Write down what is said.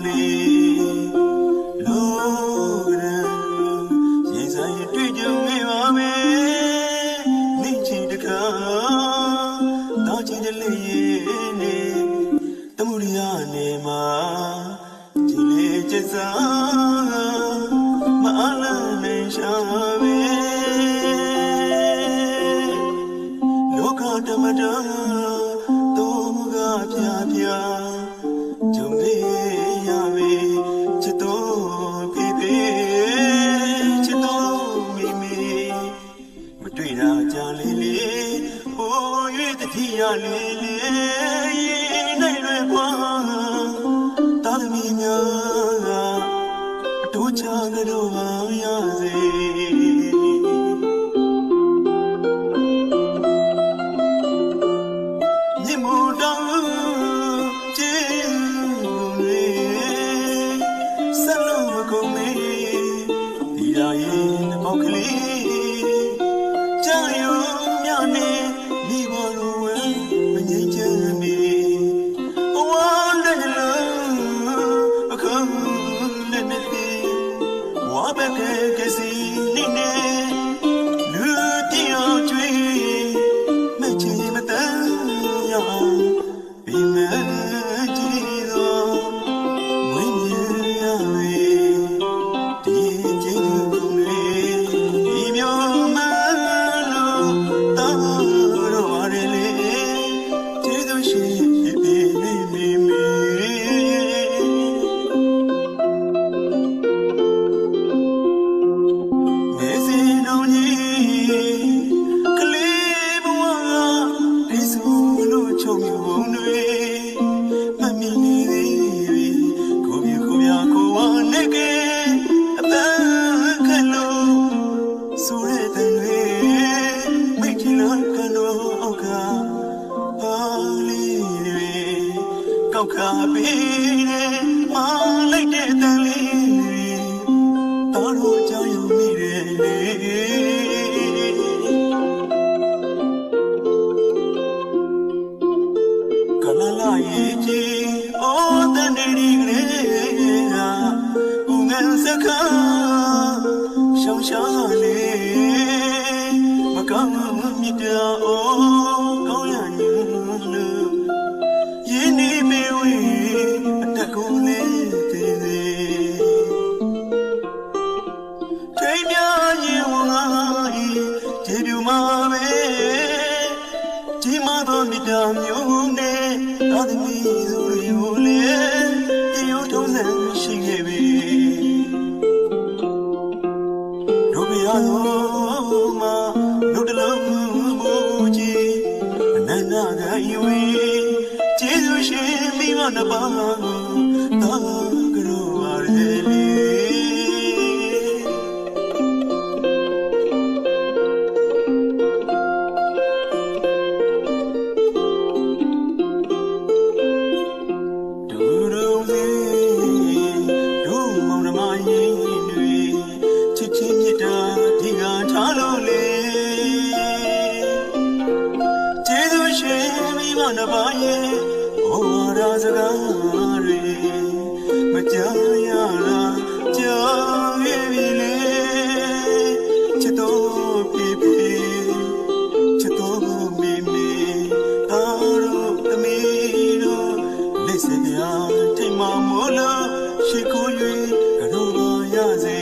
လေလို့ရေဆိုင်တွေ့ကြုံနေပါမယ်နေချင်တကားတော့ချင်တယ်လေနေတမှုရနေမှာဒီလေကျစားမအားလည်းနေရှာပဲလောကဓမ္မတာတော့မကပြပြကြုံနေရပြီချစ်တော်ဖေဖေချစ်တော်မိမိမတွေ့တာကြာလေလေဟို၍တတိယလေလေနိုင်လွယ်ပွားတာသမီးများကအတူချကတော့ပါရစေခါပေးတယ်မာလိုက်တဲ့တန်လေးတော်တို့ကြောက်ရွံ့မိတယ်လေကလာလာရဲ့ကြီးအိုးတန်နေဒီကလေးဟာဦးငန်းစကားရှောင်းရှားလေမကောင်းမြစ်တာအိုးကောင်းရညူလို့ရင်းနေမေဝေအတကူလေးသေးသေးထိမ်းများရင်ဝါဤကျေပြူမှာပဲဒီမှာတော့မြစ်တာမျိုးနဲ့တော်သမီးဆိုရိုးလေဒီလိုထုံးစံရှိခဲ့ပြီတို့ပြရတော့မှာတို့တလုံးမူကြီးအနန္တကရွေကျေးဇူးရှင်မိမနှစ်ပါးကိုသာကြိုးပါလေဒူဒူလေးဒူမောင်နှမရင်တွေချစ်ချင်းမြတ်တာဒီကထားလို့လေကျေးဇူးရှင်မိမနှစ်ပါးရဲ့ဩဝါဒစကားတွေမကြားရလားကြားခဲ့ပြီလေချစ်တော်ပြပြချစ်တော်မိမိတော်တို့သမီးတို့လက်စပြထိတ်မှမို့လို့ရှိခိုး၍ကြိုးပါရစေ